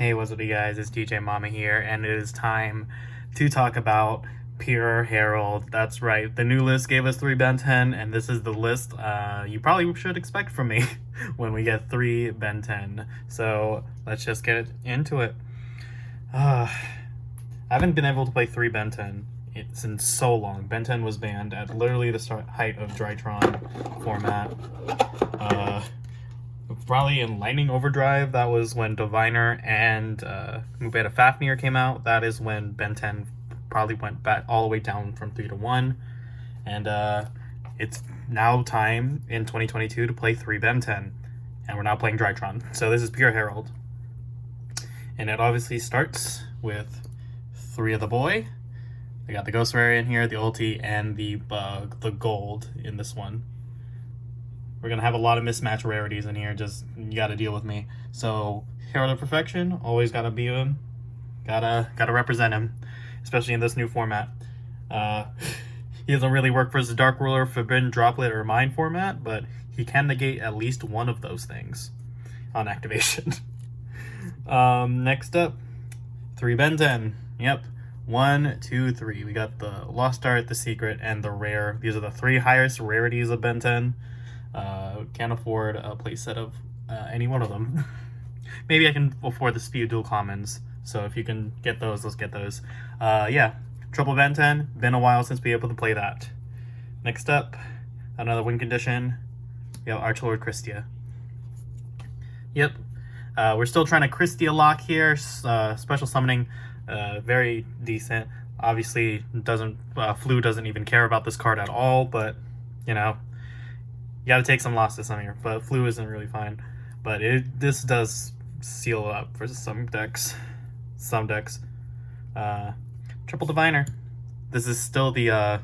Hey, what's up you guys, it's DJMama here, and it is time to talk about Pure Herald. That's right, the new list gave us 3 Benten, and this is the list you probably should expect from me when we get 3 Benten. So let's just get into it. I haven't been able to play 3 Benten since so long. Benten was banned at literally the height of Drytron format. Probably in Lightning Overdrive, that was when Diviner and Mubeta Fafnir came out. That is when Benten probably went back all the way down from 3 to 1. And it's now time in 2022 to play 3 Benten. And we're now playing Drytron. So this is Pure Herald. And it obviously starts with 3 of the boy. We got the Ghost Variant here, the ulti, and the gold in this one. We're going to have a lot of mismatch rarities in here, just you got to deal with me. So, Herald of Perfection, always got to be him. Gotta represent him, especially in this new format. He doesn't really work for the Dark Ruler, Forbidden Droplet, or Mine format, but he can negate at least one of those things on activation. Next up, 3 Benten. Yep. 1, 2, 3. We got the Lost Art, the Secret, and the Rare. These are the 3 highest rarities of Benten. Can't afford a playset of any one of them. Maybe I can afford the Spew Dual Commons, so if you can get those, let's get those. Yeah, Triple Benten, been a while since we were able to play that. Next up, another win condition, we have Archlord Christia. Yep, we're still trying to Christia lock here. Special summoning, very decent. Obviously, Flu doesn't even care about this card at all, but, you know, you gotta take some losses on here, but Flu isn't really fine. But this does seal it up for some decks. Triple Diviner. This is still the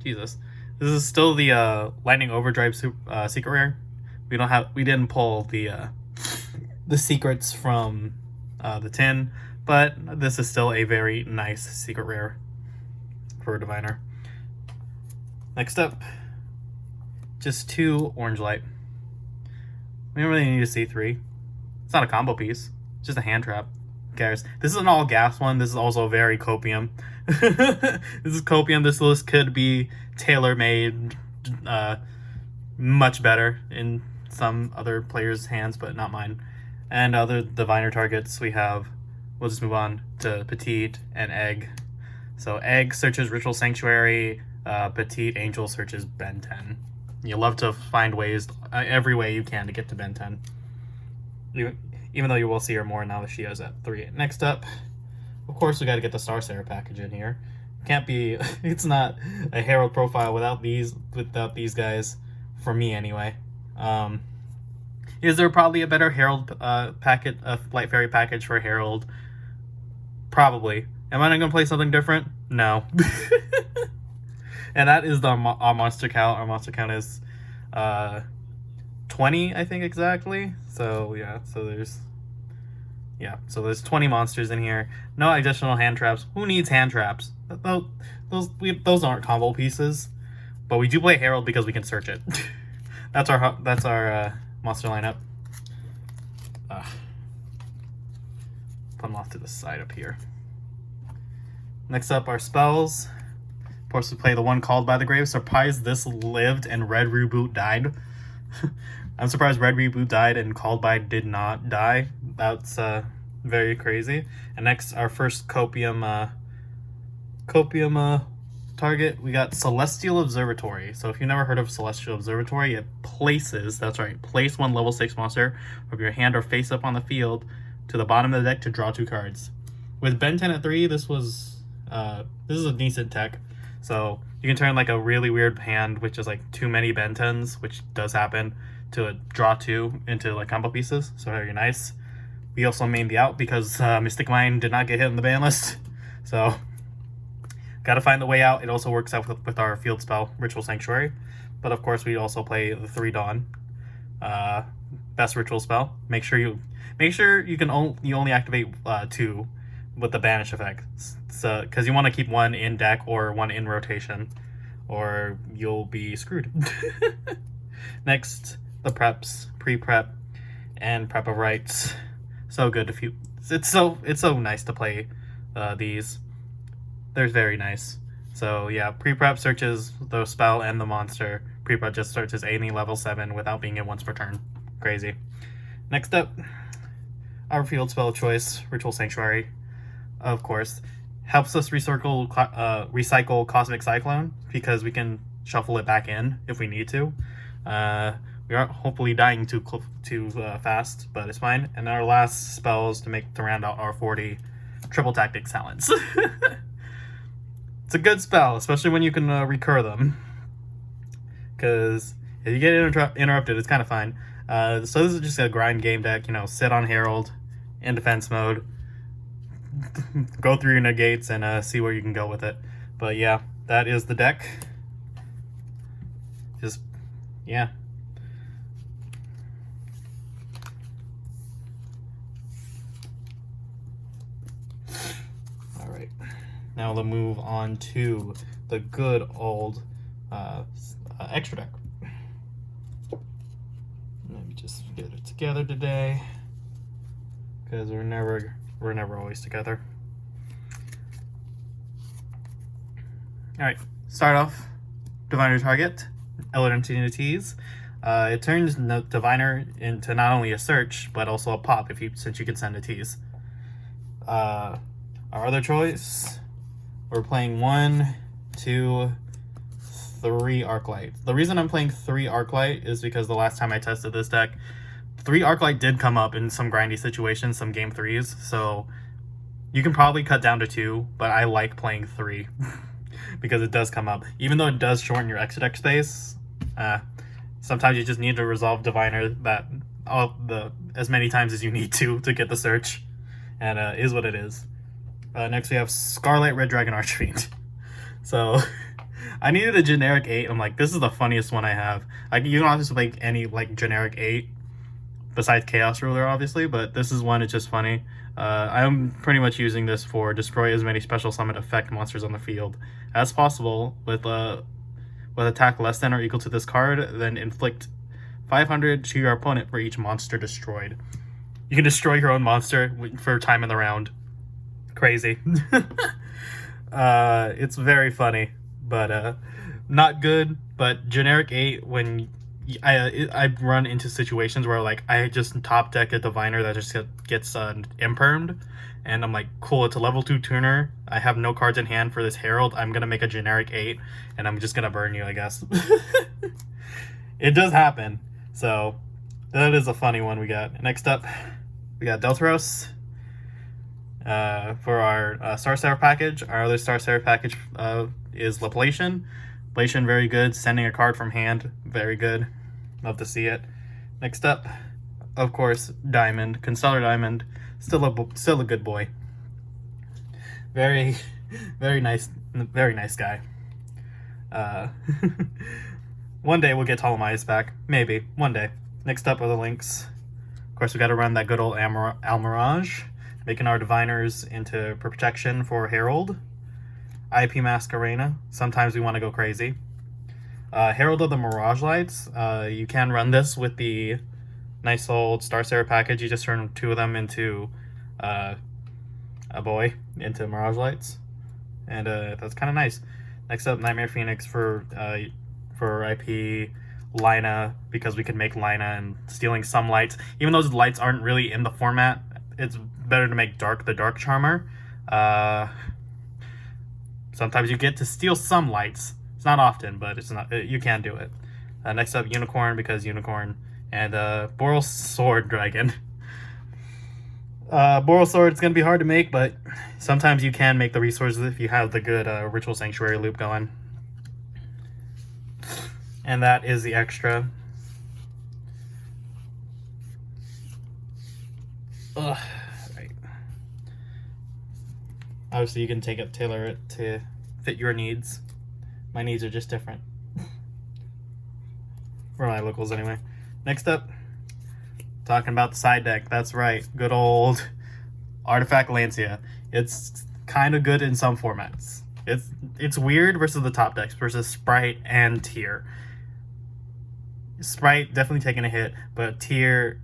This is still the Lightning Overdrive secret rare. We didn't pull the secrets from the tin, but this is still a very nice secret rare for Diviner. Next up, just 2 Orange Light. We don't really need to see 3. It's not a combo piece, it's just a hand trap. Who cares? This is an all gas one. This is also very Copium. This is Copium. This list could be tailor-made, much better in some other players' hands, but not mine. And other Diviner targets we have, we'll just move on to Petite and Egg. So Egg searches Ritual Sanctuary, Petite Angel searches Benten. You love to find ways, every way you can to get to Benten. Even though you will see her more now that she is at 3. Next up, of course, we got to get the Star Sarah package in here. Can't be, it's not a Herald profile without these guys, for me anyway. Is there probably a better Herald packet, a Light Fairy package for Herald? Probably. Am I not going to play something different? No. And that is our monster count. Our monster count is 20, I think, exactly. So yeah, so there's 20 monsters in here. No additional hand traps. Who needs hand traps? Those aren't combo pieces. But we do play Herald because we can search it. That's our monster lineup. Put them off to the side up here. Next up, our spells. Of course, we play the one Called by the Grave. Surprised this lived and Red Reboot died. I'm surprised Red Reboot died and Called by did not die. That's very crazy. And next, our first Copium target, we got Celestial Observatory. So if you've never heard of Celestial Observatory, it places, that's right, place 1 level 6 monster from your hand or face up on the field to the bottom of the deck to draw 2 cards. With Benten at 3, this is a decent tech. So you can turn like a really weird hand, which is like too many Bentens, which does happen, to draw 2 into like combo pieces. So very nice. We also made the out because Mystic Mine did not get hit in the ban list. So gotta find the way out. It also works out with our field spell, Ritual Sanctuary. But of course we also play the 3 Dawn. Best ritual spell. Make sure you only activate 2 with the banish effect, so because you want to keep 1 in deck or 1 in rotation, or you'll be screwed. Next, the preps, pre-prep, and prep of rights. So good to feel. It's so nice to play these. They're very nice. So yeah, pre-prep searches the spell and the monster. Pre-prep just searches any level 7 without being in once per turn. Crazy. Next up, our field spell of choice, Ritual Sanctuary, of course. Helps us recycle Cosmic Cyclone because we can shuffle it back in if we need to. We aren't hopefully dying too fast, but it's fine. And our last spell is to round out our 40 Triple Tactics talents. It's a good spell, especially when you can recur them. Because if you get interrupted, it's kind of fine. So this is just a grind game deck, you know, sit on Herald in defense mode, go through your negates, and see where you can go with it. But yeah, that is the deck. Just, yeah. Alright, now we'll move on to the good old extra deck. Let me just get it together today, because we're never always together. Alright, start off, Diviner target, Opportunities. It turns Diviner into not only a search, but also a pop since you can send a tease. Our other choice, we're playing 1, 2, 3 Arclight. The reason I'm playing 3 Arclight is because the last time I tested this deck, 3 Arclight did come up in some grindy situations, some game 3s, so you can probably cut down to 2, but I like playing 3 because it does come up. Even though it does shorten your extra deck space, sometimes you just need to resolve Diviner as many times as you need to get the search, and is what it is. Next we have Scarlet Red Dragon Archfiend. So I needed a generic 8. I'm like, this is the funniest one I have. Like, you don't have to make any like generic 8 besides Chaos Ruler, obviously, but this is one. It's just funny. I'm pretty much using this for destroy as many special summon effect monsters on the field as possible with attack less than or equal to this card, then inflict 500 to your opponent for each monster destroyed. You can destroy your own monster for time in the round. Crazy. It's very funny, but not good. But generic 8, when I run into situations where like I just top deck a Diviner that just gets impermed, and I'm like, cool, it's a level 2 tuner, I have no cards in hand for this Herald, I'm gonna make a generic 8 and I'm just gonna burn you, I guess. It does happen. So that is a funny one we got. Next up, we got Deltaros. For our Star Seraph package, our other Star Seraph package is Laplation. Laplation, very good. Sending a card from hand, very good. Love to see it. Next up, of course, Diamond. Constellar Diamond, still a good boy. Very nice guy. One day we'll get Ptolemaeus back. Maybe. One day. Next up are the links. Of course, we got to run that good old Almirage, making our Diviners into protection for Herald. IP Masquerena. Sometimes we want to go crazy. Herald of the Mirage Lights. You can run this with the nice old Star Seraph package. You just turn 2 of them into into Mirage Lights. And that's kind of nice. Next up, Nightmare Phoenix for IP Lina, because we can make Lina and stealing some lights. Even though those lights aren't really in the format, it's better to make Dark the Dark Charmer. Sometimes you get to steal some lights. It's not often, but you can do it. Next up, Unicorn, because Unicorn, and Boral Sword Dragon. Boral Sword is going to be hard to make, but sometimes you can make the resources if you have the good Ritual Sanctuary loop going. And that is the extra. Ugh. Right. Obviously, you can tailor it to fit your needs. My needs are just different. For my locals, anyway. Next up, talking about the side deck. That's right, good old Artifact Lancia. It's kind of good in some formats. It's weird versus the top decks, versus Sprite and Tier. Sprite definitely taking a hit, but Tier,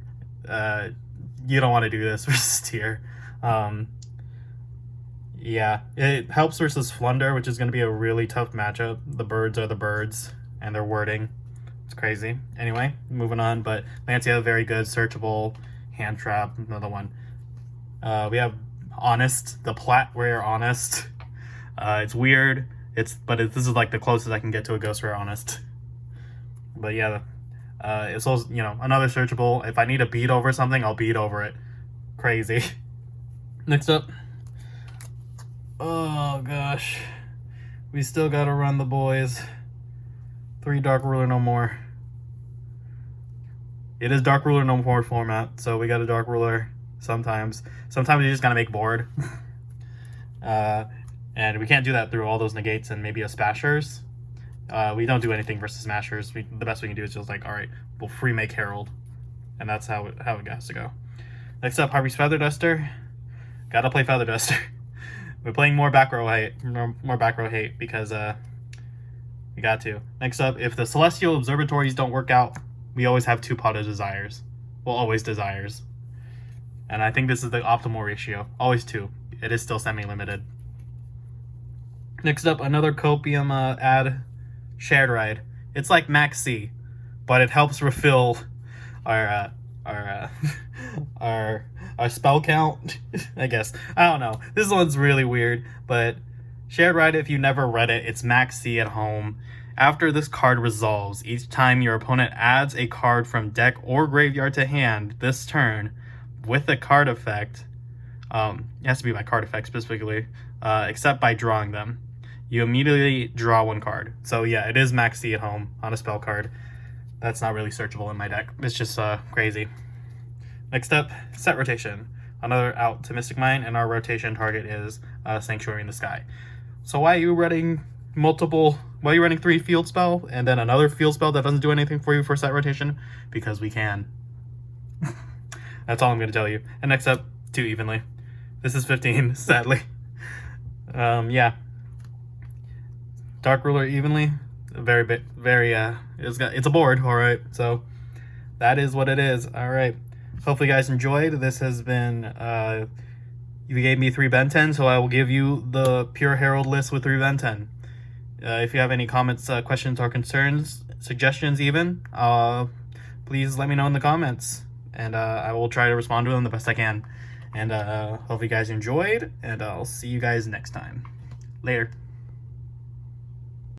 you don't want to do this versus tier. Yeah, it helps versus Flunder, which is going to be a really tough matchup. The birds are the birds, and their wording. It's crazy. Anyway, moving on, but Lancia, very good, searchable, hand trap, another one. We have Honest, the plat rare Honest. It's weird, this is like the closest I can get to a Ghost Rare Honest. But yeah, it's also, you know, another searchable. If I need to beat over something, I'll beat over it. Crazy. Next up. Oh gosh. We still gotta run the boys. 3 Dark Ruler no more. It is Dark Ruler no more format, so we got a Dark Ruler sometimes. Sometimes you just gotta make board. And we can't do that through all those negates and maybe a Smashers. We don't do anything versus Smashers. The best we can do is just like, alright, we'll free make Herald. And that's how it has to go. Next up, Harvey's Feather Duster. Gotta play Feather Duster. We're playing more back row hate because we got to. Next up, if the Celestial Observatories don't work out, we always have 2 Pot of Desires. Well, always Desires. And I think this is the optimal ratio. Always 2. It is still semi-limited. Next up, another Copium ad, Shared Ride. It's like Max C, but it helps refill our spell count, I guess. I don't know. This one's really weird, but Shared Ride, if you never read it, it's Max C at home. After this card resolves, each time your opponent adds a card from deck or graveyard to hand this turn with a card effect, it has to be by card effect specifically, except by drawing them, you immediately draw 1 card. So yeah, it is Max C at home on a spell card. That's not really searchable in my deck. It's just crazy. Next up, set rotation. Another out to Mystic Mine, and our rotation target is Sanctuary in the Sky. So why are you running 3 field spell and then another field spell that doesn't do anything for you for set rotation? Because we can. That's all I'm going to tell you. And next up, 2 evenly. This is 15, sadly. Yeah. Dark Ruler evenly. It's a board, alright. So that is what it is. Alright. Hopefully you guys enjoyed. This has been, you gave me 3 Benten, so I will give you the pure Herald list with 3 Benten. If you have any comments, questions, or concerns, suggestions even, please let me know in the comments. And I will try to respond to them the best I can. And hope you guys enjoyed, and I'll see you guys next time. Later.